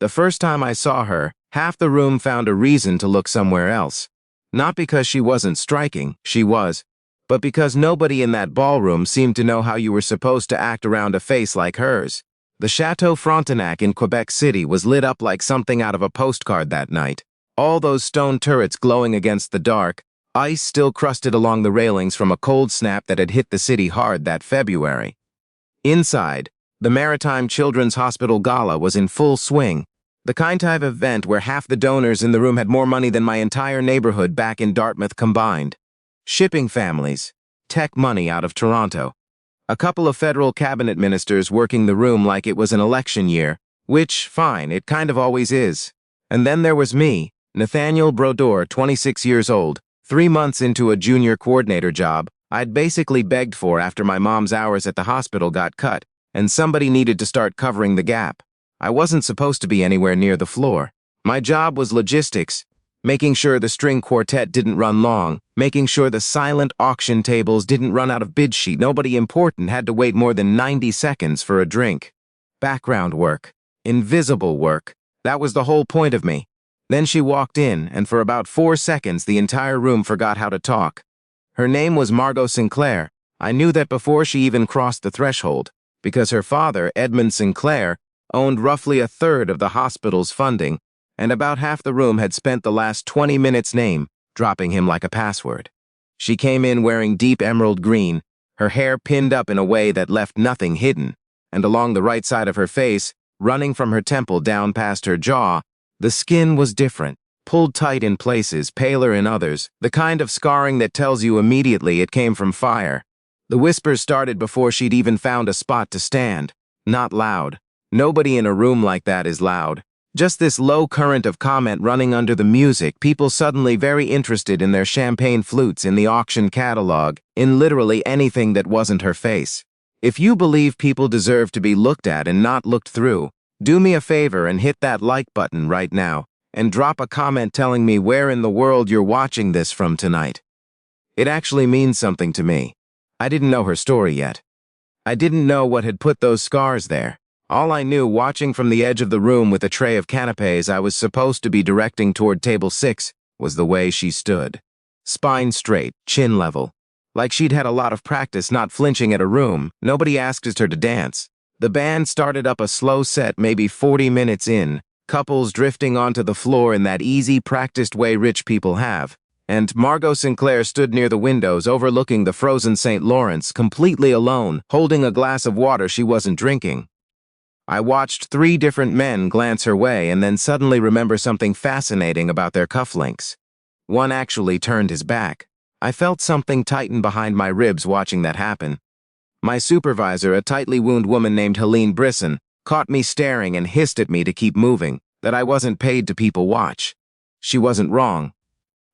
The first time I saw her, half the room found a reason to look somewhere else. Not because she wasn't striking, she was, but because nobody in that ballroom seemed to know how you were supposed to act around a face like hers. The Château Frontenac in Quebec City was lit up like something out of a postcard that night. All those stone turrets glowing against the dark, ice still crusted along the railings from a cold snap that had hit the city hard that February. Inside, the Maritime Children's Hospital Gala was in full swing, the kind of event where half the donors in the room had more money than my entire neighborhood back in Dartmouth combined. Shipping families, tech money out of Toronto. A couple of federal cabinet ministers working the room like it was an election year, which, fine, it kind of always is. And then there was me, Nathaniel Brodeur, 26 years old, 3 months into a junior coordinator job I'd basically begged for after my mom's hours at the hospital got cut, and somebody needed to start covering the gap. I wasn't supposed to be anywhere near the floor. My job was logistics, making sure the string quartet didn't run long, making sure the silent auction tables didn't run out of bid sheet. Nobody important had to wait more than 90 seconds for a drink. Background work. Invisible work. That was the whole point of me. Then she walked in, and for about 4 seconds the entire room forgot how to talk. Her name was Margot Sinclair. I knew that before she even crossed the threshold, because her father, Edmund Sinclair, owned roughly a third of the hospital's funding, and about half the room had spent the last 20 minutes dropping him like a password. She came in wearing deep emerald green, her hair pinned up in a way that left nothing hidden, and along the right side of her face, running from her temple down past her jaw, the skin was different, pulled tight in places, paler in others, the kind of scarring that tells you immediately it came from fire. The whispers started before she'd even found a spot to stand. Not loud. Nobody in a room like that is loud. Just this low current of comment running under the music, people suddenly very interested in their champagne flutes, in the auction catalog, in literally anything that wasn't her face. If you believe people deserve to be looked at and not looked through, do me a favor and hit that like button right now, and drop a comment telling me where in the world you're watching this from tonight. It actually means something to me. I didn't know her story yet. I didn't know what had put those scars there. All I knew, watching from the edge of the room with a tray of canapes I was supposed to be directing toward table 6, was the way she stood. Spine straight, chin level. Like she'd had a lot of practice not flinching at a room. Nobody asked her to dance. The band started up a slow set maybe 40 minutes in, couples drifting onto the floor in that easy, practiced way rich people have. And Margot Sinclair stood near the windows overlooking the frozen St. Lawrence, completely alone, holding a glass of water she wasn't drinking. I watched 3 different men glance her way and then suddenly remember something fascinating about their cufflinks. One actually turned his back. I felt something tighten behind my ribs watching that happen. My supervisor, a tightly wound woman named Helene Brisson, caught me staring and hissed at me to keep moving, that I wasn't paid to people watch. She wasn't wrong.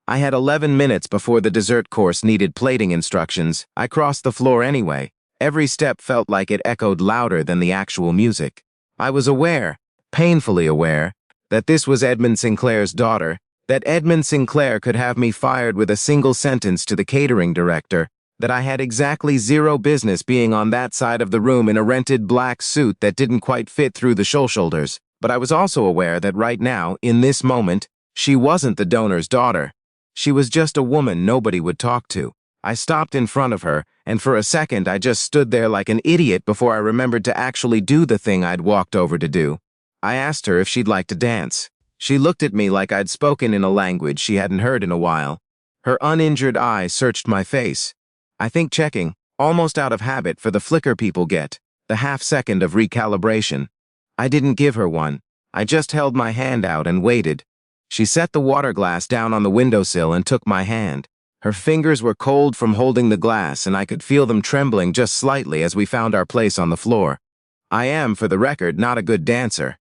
I had 11 minutes before the dessert course needed plating instructions. I crossed the floor anyway. Every step felt like it echoed louder than the actual music. I was aware, painfully aware, that this was Edmund Sinclair's daughter, that Edmund Sinclair could have me fired with a single sentence to the catering director, that I had exactly 0 business being on that side of the room in a rented black suit that didn't quite fit through the shoulders. But I was also aware that right now, in this moment, she wasn't the donor's daughter. She was just a woman nobody would talk to. I stopped in front of her, and for a second I just stood there like an idiot before I remembered to actually do the thing I'd walked over to do. I asked her if she'd like to dance. She looked at me like I'd spoken in a language she hadn't heard in a while. Her uninjured eye searched my face. I think checking, almost out of habit, for the flicker people get, the half-second of recalibration. I didn't give her one. I just held my hand out and waited. She set the water glass down on the windowsill and took my hand. Her fingers were cold from holding the glass, and I could feel them trembling just slightly as we found our place on the floor. I am, for the record, not a good dancer.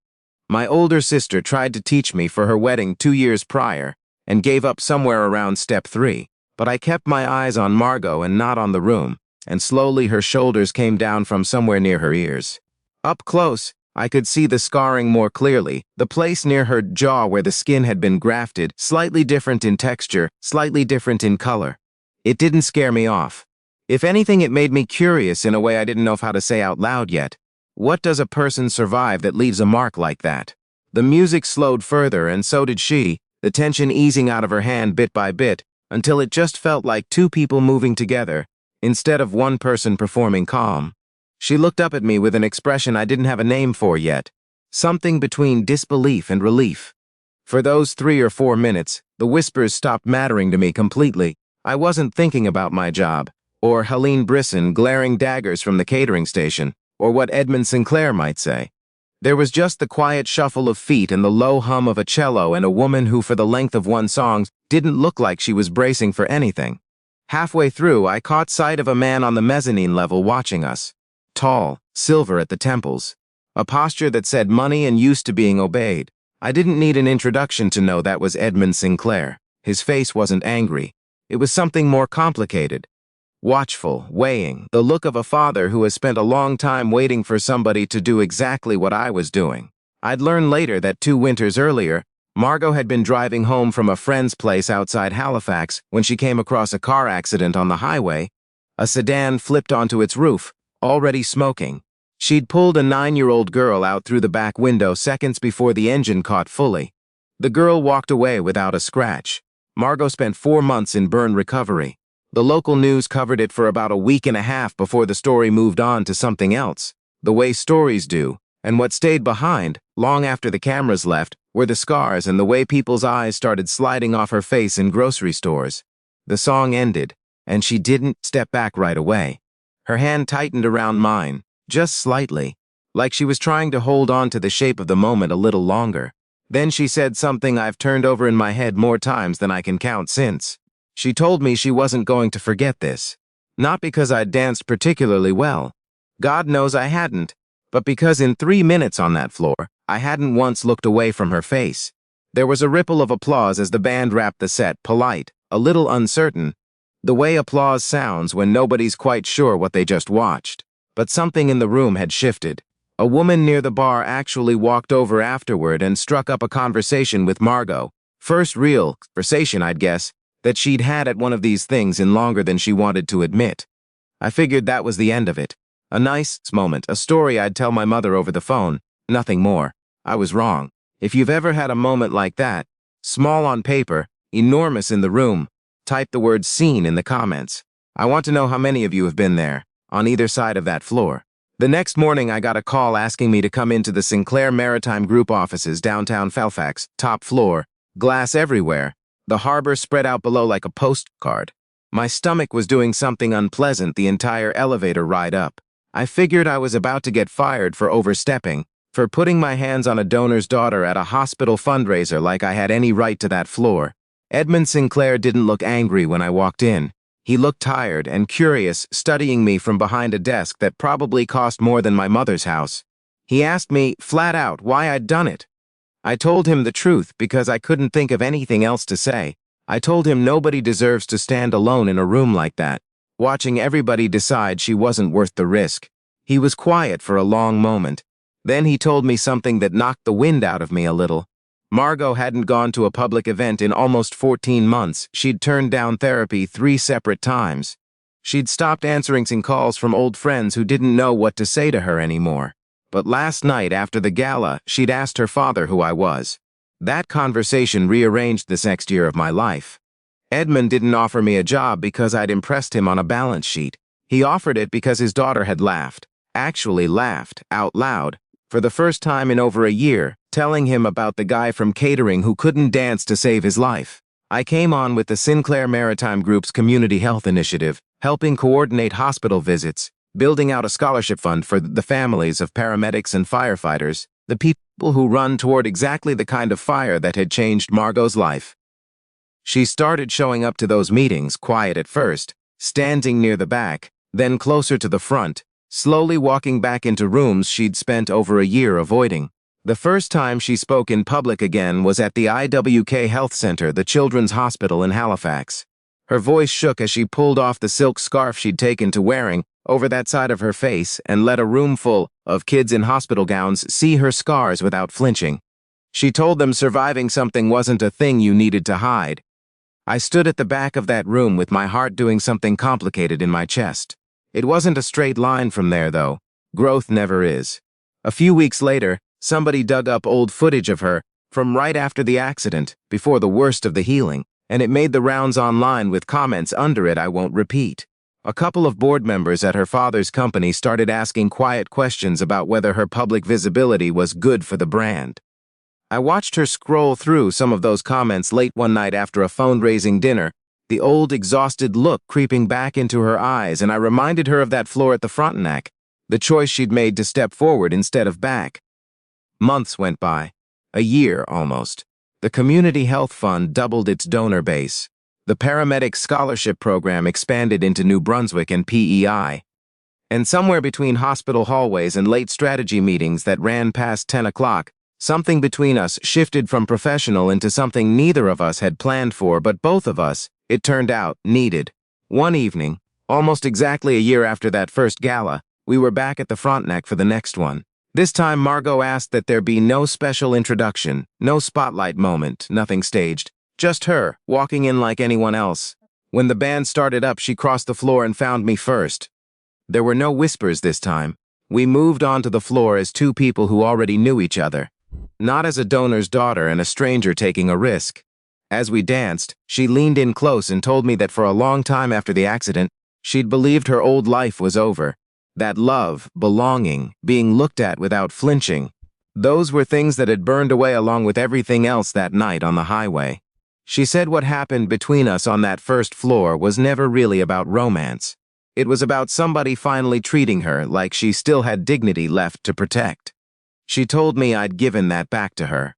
My older sister tried to teach me for her wedding 2 years prior, and gave up somewhere around step 3. But I kept my eyes on Margot and not on the room, and slowly her shoulders came down from somewhere near her ears. Up close, I could see the scarring more clearly, the place near her jaw where the skin had been grafted, slightly different in texture, slightly different in color. It didn't scare me off. If anything, it made me curious in a way I didn't know how to say out loud yet. What does a person survive that leaves a mark like that? The music slowed further, and so did she, the tension easing out of her hand bit by bit, until it just felt like two people moving together, instead of one person performing calm. She looked up at me with an expression I didn't have a name for yet, something between disbelief and relief. For those 3 or 4 minutes, the whispers stopped mattering to me completely. I wasn't thinking about my job, or Helene Brisson glaring daggers from the catering station, or what Edmund Sinclair might say. There was just the quiet shuffle of feet and the low hum of a cello and a woman who, for the length of one song, didn't look like she was bracing for anything. Halfway through, I caught sight of a man on the mezzanine level watching us. Tall, silver at the temples, a posture that said money and used to being obeyed. I didn't need an introduction to know that was Edmund Sinclair. His face wasn't angry. It was something more complicated. Watchful, weighing, the look of a father who has spent a long time waiting for somebody to do exactly what I was doing. I'd learned later that 2 winters earlier, Margot had been driving home from a friend's place outside Halifax when she came across a car accident on the highway. A sedan flipped onto its roof, already smoking. She'd pulled a 9-year-old girl out through the back window seconds before the engine caught fully. The girl walked away without a scratch. Margot spent 4 months in burn recovery. The local news covered it for about a week and a half before the story moved on to something else, the way stories do, and what stayed behind, long after the cameras left, were the scars and the way people's eyes started sliding off her face in grocery stores. The song ended, and she didn't step back right away. Her hand tightened around mine, just slightly, like she was trying to hold on to the shape of the moment a little longer. Then she said something I've turned over in my head more times than I can count since. She told me she wasn't going to forget this. Not because I'd danced particularly well. God knows I hadn't. But because in 3 minutes on that floor, I hadn't once looked away from her face. There was a ripple of applause as the band wrapped the set, polite, a little uncertain, the way applause sounds when nobody's quite sure what they just watched. But something in the room had shifted. A woman near the bar actually walked over afterward and struck up a conversation with Margot. First real conversation, I'd guess, that she'd had at one of these things in longer than she wanted to admit. I figured that was the end of it. A nice moment, a story I'd tell my mother over the phone, nothing more. I was wrong. If you've ever had a moment like that, small on paper, enormous in the room, type the word "scene" in the comments. I want to know how many of you have been there, on either side of that floor. The next morning I got a call asking me to come into the Sinclair Maritime Group offices downtown Halifax, top floor, glass everywhere, the harbor spread out below like a postcard. My stomach was doing something unpleasant the entire elevator ride up. I figured I was about to get fired for overstepping, for putting my hands on a donor's daughter at a hospital fundraiser like I had any right to that floor. Edmund Sinclair didn't look angry when I walked in. He looked tired and curious, studying me from behind a desk that probably cost more than my mother's house. He asked me, flat out, why I'd done it. I told him the truth because I couldn't think of anything else to say. I told him nobody deserves to stand alone in a room like that, watching everybody decide she wasn't worth the risk. He was quiet for a long moment. Then he told me something that knocked the wind out of me a little. Margot hadn't gone to a public event in almost 14 months. She'd turned down therapy 3 separate times. She'd stopped answering calls from old friends who didn't know what to say to her anymore. But last night after the gala, she'd asked her father who I was. That conversation rearranged the next year of my life. Edmund didn't offer me a job because I'd impressed him on a balance sheet. He offered it because his daughter had laughed, actually laughed, out loud, for the first time in over a year, telling him about the guy from catering who couldn't dance to save his life. I came on with the Sinclair Maritime Group's community health initiative, helping coordinate hospital visits, building out a scholarship fund for the families of paramedics and firefighters, the people who run toward exactly the kind of fire that had changed Margot's life. She started showing up to those meetings, quiet at first, standing near the back, then closer to the front, slowly walking back into rooms she'd spent over a year avoiding. The first time she spoke in public again was at the IWK Health Center, the children's hospital in Halifax. Her voice shook as she pulled off the silk scarf she'd taken to wearing over that side of her face and let a room full of kids in hospital gowns see her scars without flinching. She told them surviving something wasn't a thing you needed to hide. I stood at the back of that room with my heart doing something complicated in my chest. It wasn't a straight line from there, though. Growth never is. A few weeks later, Somebody dug up old footage of her from right after the accident, before the worst of the healing, and it made the rounds online with comments under it I won't repeat. A couple of board members at her father's company started asking quiet questions about whether her public visibility was good for the brand. I watched her scroll through some of those comments late one night after a phone-raising dinner, the old exhausted look creeping back into her eyes, and I reminded her of that floor at the Frontenac, the choice she'd made to step forward instead of back. Months went by. A year, almost. The Community Health Fund doubled its donor base. The paramedic scholarship program expanded into New Brunswick and PEI. And somewhere between hospital hallways and late strategy meetings that ran past 10 o'clock, something between us shifted from professional into something neither of us had planned for, but both of us, it turned out, needed. One evening, almost exactly a year after that first gala, we were back at the Frontenac for the next one. This time, Margot asked that there be no special introduction, no spotlight moment, nothing staged. Just her, walking in like anyone else. When the band started up, she crossed the floor and found me first. There were no whispers this time. We moved onto the floor as two people who already knew each other. Not as a donor's daughter and a stranger taking a risk. As we danced, she leaned in close and told me that for a long time after the accident, she'd believed her old life was over. That love, belonging, being looked at without flinching, those were things that had burned away along with everything else that night on the highway. She said what happened between us on that first floor was never really about romance. It was about somebody finally treating her like she still had dignity left to protect. She told me I'd given that back to her.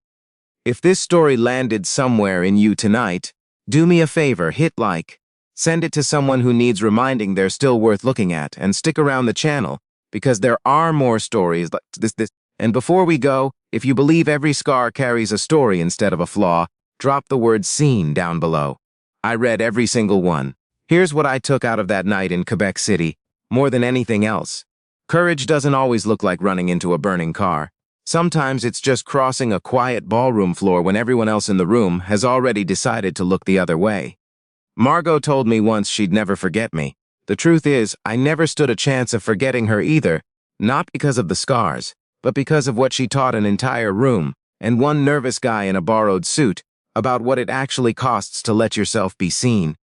If this story landed somewhere in you tonight, do me a favor, hit like. Send it to someone who needs reminding they're still worth looking at, and stick around the channel, because there are more stories like this. And before we go, if you believe every scar carries a story instead of a flaw, drop the word "seen" down below. I read every single one. Here's what I took out of that night in Quebec City, more than anything else. Courage doesn't always look like running into a burning car. Sometimes it's just crossing a quiet ballroom floor when everyone else in the room has already decided to look the other way. Margot told me once she'd never forget me. The truth is, I never stood a chance of forgetting her either, not because of the scars, but because of what she taught an entire room, and one nervous guy in a borrowed suit, about what it actually costs to let yourself be seen.